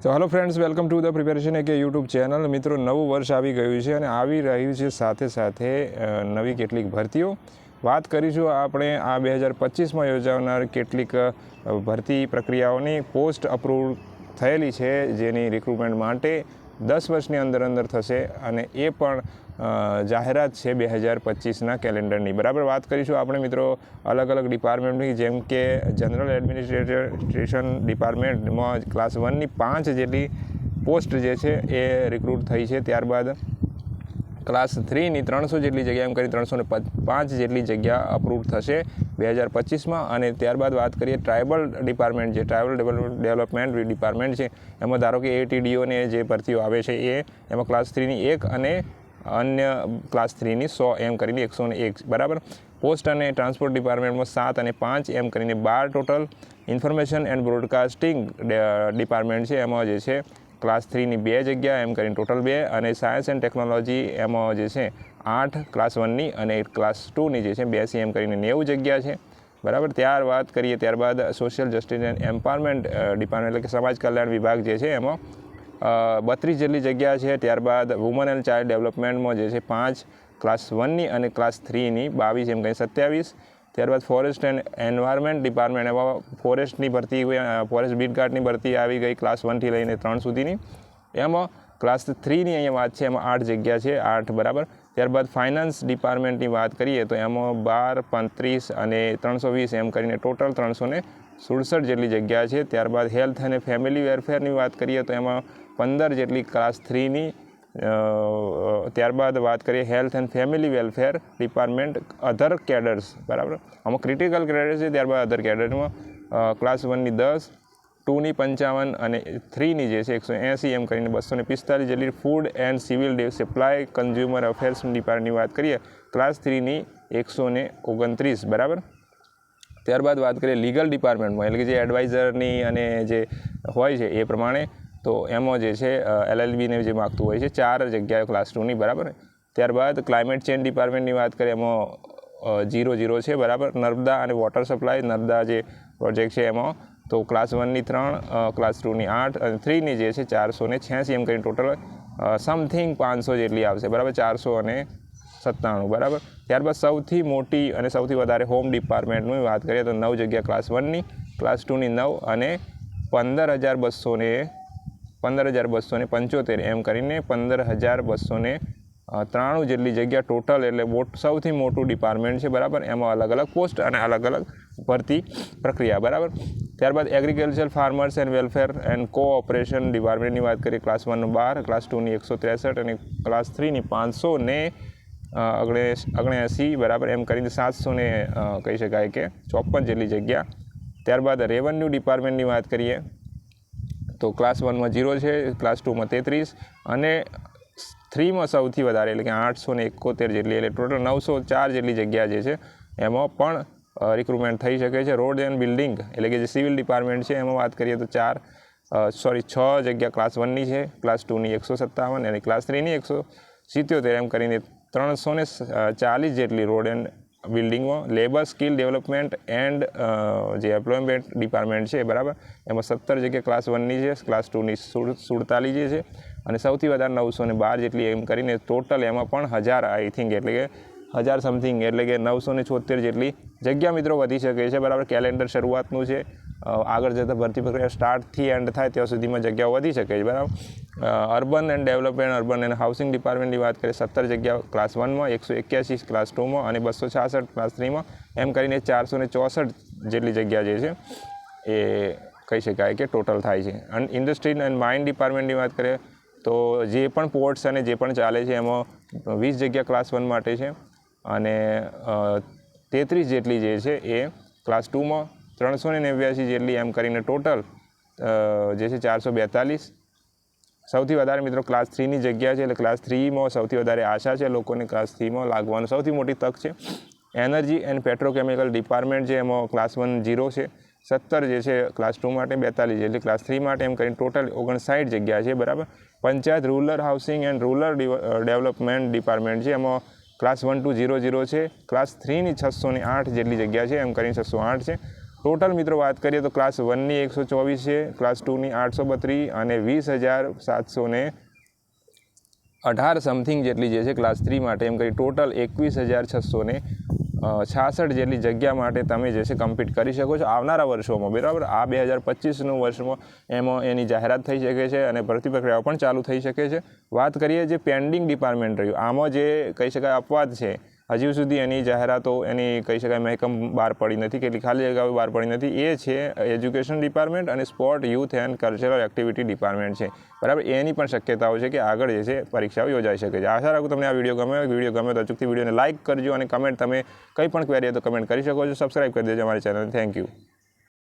તો hello friends, welcome to the preparation એક YouTube channel. મિત્રો, નવું વર્ષ આવી ગયું છે અને આવી રહ્યું છે સાથે સાથે નવી કેટલીક ભરતીઓ. વાત કરીશું આપણે આ 2025માં યોજાનાર કેટલીક ભરતી પ્રક્રિયાઓની. પોસ્ટ અપ્રૂવ થયેલી છે જેની રિક્રુટમેન્ટ માટે 10 વર્ષની અંદર થશે અને એ પણ જાહેરાત છે 2025ના કેલેન્ડરની. બરાબર, વાત કરીશું આપણે મિત્રો અલગ અલગ ડિપાર્ટમેન્ટની, જેમ કે જનરલ એડમિનિસ્ટ્રેશન ડિપાર્ટમેન્ટમાં ક્લાસ 1ની 5 જેટલી પોસ્ટ જે છે એ રિક્રુટ થઈ છે. ત્યારબાદ ક્લાસ 3ની 300 જેટલી જગ્યા, એમ કરી 305 જેટલી જગ્યા અપ્રૂવ થશે 2025માં. અને ત્યારબાદ વાત કરીએ ટ્રાઇબલ ડિપાર્ટમેન્ટ, જે ટ્રાઇબલ ડેવલપમેન્ટ ડિપાર્ટમેન્ટ છે, એમાં ધારો કે ATDOને જે ભરતીઓ આવે છે એમાં ક્લાસ 3ની 1 અને અન્ય ક્લાસ 3ની 100 એમ કરીને 101. બરાબર. પોસ્ટ અને ટ્રાન્સપોર્ટ ડિપાર્ટમેન્ટમાં 7 અને 5 એમ કરીને 12 total. Information and broadcasting department છે, એમાં જે છે ક્લાસ 3ની 2 જગ્યા એમ કરીને ટોટલ 2. અને સાયન્સ એન્ડ ટેકનોલોજી એમાં જે છે 8 ક્લાસ 1ની અને ક્લાસ 2ની જે છે 82 એમ કરીને 90 જગ્યા છે. બરાબર. ત્યારબાદ social justice and empowerment department, એટલે કે સમાજ કલ્યાણ વિભાગ જે છે, એમાં 32 જેટલી જગ્યા છે. ત્યારબાદ વુમન એન્ડ ચાઇલ્ડ ડેવલપમેન્ટમાં જે છે 5 ક્લાસ 1ની અને ક્લાસ 3ની 22 એમ કરીને 27. ત્યારબાદ ફોરેસ્ટ એન્ડ એન્વાયરમેન્ટ ડિપાર્ટમેન્ટ, એમાં ફોરેસ્ટની ભરતી, ફોરેસ્ટ બીટગાર્ડની ભરતી આવી ગઈ ક્લાસ 1થી લઈને 3 સુધીની. એમાં ક્લાસ 3ની અહીંયા વાત છે, એમાં 8 જગ્યા છે, 8. બરાબર. ત્યારબાદ ફાઇનાન્સ ડિપાર્ટમેન્ટની વાત કરીએ તો એમાં 12, 35 અને 320 એમ કરીને ટોટલ 367 જેટલી જગ્યા છે. ત્યારબાદ હેલ્થ અને ફેમિલી વેલફેરની વાત કરીએ તો એમાં 15 જેટલી ક્લાસ 3ની. ત્યારબાદ વાત કરીએ health and family welfare department અધર કેડર્સ. બરાબર. આમાં ક્રિટિકલ કેડર છે. ત્યારબાદ અધર કેડરમાં ક્લાસ 1ની 10, 2ની 55 અને 3ની જે છે 180 એમ કરીને 245 જેટલી. Food and civil supply consumer affairs ડિપાર્ટમેન્ટની વાત કરીએ ક્લાસ 3ની 129. બરાબર. ત્યારબાદ વાત કરીએ લીગલ ડિપાર્ટમેન્ટમાં, એટલે કે જે એડવાઇઝરની અને જે હોય છે એ પ્રમાણે, તો એમાં જે છે LLBને જે માગતું હોય છે 4 જગ્યાએ ક્લાસ 2ની. બરાબર. ત્યારબાદ ક્લાઇમેટ ચેન્જ ડિપાર્ટમેન્ટની વાત કરીએ, એમાં 00 છે. બરાબર. નર્મદા અને વોટર સપ્લાય, નર્મદા જે પ્રોજેક્ટ છે એમાં તો ક્લાસ 1ની 3, ક્લાસ 2ની 8 અને 3ની જે છે 486 એમ કરીને ટોટલ સમથિંગ 500 જેટલી આવશે. બરાબર. 497. બરાબર. ત્યારબાદ સૌથી મોટી અને સૌથી વધારે હોમ ડિપાર્ટમેન્ટની વાત કરીએ તો 9 જગ્યા ક્લાસ 1ની, ક્લાસ 2ની 9 અને 15,275 એમ કરીને 15,293 જેટલી જગ્યા ટોટલ. એટલે સૌથી મોટું ડિપાર્ટમેન્ટ છે. બરાબર. એમાં અલગ અલગ પોસ્ટ અને અલગ અલગ ભરતી પ્રક્રિયા. બરાબર. ત્યારબાદ agriculture farmers and welfare and cooperation ડિપાર્ટમેન્ટની વાત કરીએ ક્લાસ 1નું 12, ક્લાસ 2ની 163 અને ક્લાસ 3ની 579. બરાબર. એમ કરીને 700 કહી શકાય કે 54 જેટલી જગ્યા. ત્યારબાદ રેવન્યુ ડિપાર્ટમેન્ટની વાત કરીએ તો ક્લાસ 1માં 0 છે, ક્લાસ 2માં 33 અને 3માં સૌથી વધારે, એટલે કે 871 જેટલી, એટલે ટોટલ 904 જેટલી જગ્યા જે છે એમાં પણ રિક્રુટમેન્ટ થઈ શકે છે. રોડ એન્ડ બિલ્ડિંગ, એટલે કે જે સિવિલ ડિપાર્ટમેન્ટ છે, એમાં વાત કરીએ તો 6 જગ્યા ક્લાસ 1ની છે, ક્લાસ 2ની 157 અને ક્લાસ 3ની 177 એમ કરીને 340 જેટલી રોડ એન્ડ બિલ્ડિંગમાં. લેબર સ્કિલ ડેવલપમેન્ટ એન્ડ જે એમ્પ્લોયમેન્ટ ડિપાર્ટમેન્ટ છે, બરાબર, એમાં 17 જગ્યા ક્લાસ 1ની છે, ક્લાસ 2ની 47 જે છે અને સૌથી વધારે 912 જેટલી એમ કરીને ટોટલ એમાં પણ 1000 આઈ થિંક, એટલે કે 1000 સમથિંગ, એટલે કે 976 જેટલી જગ્યા મિત્રો વધી શકે છે. બરાબર. કેલેન્ડર શરૂઆતનું છે, આગળ જતાં ભરતી પ્રક્રિયા સ્ટાર્ટથી એન્ડ થાય ત્યાં સુધીમાં જગ્યાઓ વધી શકે છે. બરાબર. Urban and development, urban and housing ડિપાર્ટમેન્ટની વાત કરીએ 17 જગ્યા ક્લાસ 1માં, 181 ક્લાસ 2માં અને 266 ક્લાસ 3માં એમ કરીને 464 જેટલી જગ્યા જે છે એ કહી શકાય કે ટોટલ થાય છે. અને ઇન્ડસ્ટ્રી એન્ડ માઇન ડિપાર્ટમેન્ટની વાત કરીએ તો જે પણ પોર્ટ્સ અને જે પણ ચાલે છે એમાં 20 જગ્યા ક્લાસ 1 માટે છે અને 33 જેટલી જે છે એ ક્લાસ 2માં, 389 જેટલી એમ કરીને ટોટલ જે છે 442. સૌથી વધારે મિત્રો ક્લાસ 3ની જગ્યા છે, એટલે ક્લાસ 3માં સૌથી વધારે આશા છે લોકોને ક્લાસ 3માં લાગવાનું, સૌથી મોટી તક છે. એનર્જી એન્ડ પેટ્રોકેમિકલ ડિપાર્ટમેન્ટ છે, એમાં ક્લાસ 1 0 છે, 17 જે છે ક્લાસ 2 માટે, 42 જેટલી ક્લાસ 3 માટે એમ કરીને ટોટલ 59 જગ્યા છે. બરાબર. Panchayat, rural housing and rural development department છે, એમાં ક્લાસ 1 to 00 છે, ક્લાસ 3ની 608 જેટલી જગ્યા છે એમ કરીને 608 છે ટોટલ મિત્રો વાત કરીએ તો ક્લાસ 1ની 124 છે, ક્લાસ 2ની 832 અને 20,718 સમથિંગ જેટલી જે છે ક્લાસ 3 માટે, એમ કરી ટોટલ 21,666 જેટલી જગ્યા માટે તમે જે છે કમ્પ્લીટ કરી શકો છો આવનારા વર્ષોમાં, બરાબર. આ 2025નું વર્ષમાં એમાં એની જાહેરાત થઈ શકે છે અને ભરતી પ્રક્રિયાઓ પણ ચાલુ થઈ શકે છે. વાત કરીએ જે પેન્ડિંગ ડિપાર્ટમેન્ટ રહ્યું, આમાં જે કહી શકાય અપવાદ છે, હજુ સુધી એની જાહેરાતો એની કહી શકાય મહેકમ બહાર પડી નથી, કેટલી ખાલી જગ્યાઓ બહાર પડી નથી, એ છે એજ્યુકેશન ડિપાર્ટમેન્ટ અને sport, youth and cultural activity department છે, બરાબર. એની પણ શક્યતાઓ છે કે આગળ જે છે પરીક્ષાઓ યોજાઈ શકે છે. આશા રાખું તમને આ વિડીયો ગમે તો અચૂકથી વિડીયોને લાઇક કરજો અને કમેન્ટ, તમે કંઈ પણ ક્વેરી હોય તો કમેન્ટ કરી શકો છો. સબસ્ક્રાઈબ કરી દેજો અમારી ચેનલ. Thank you.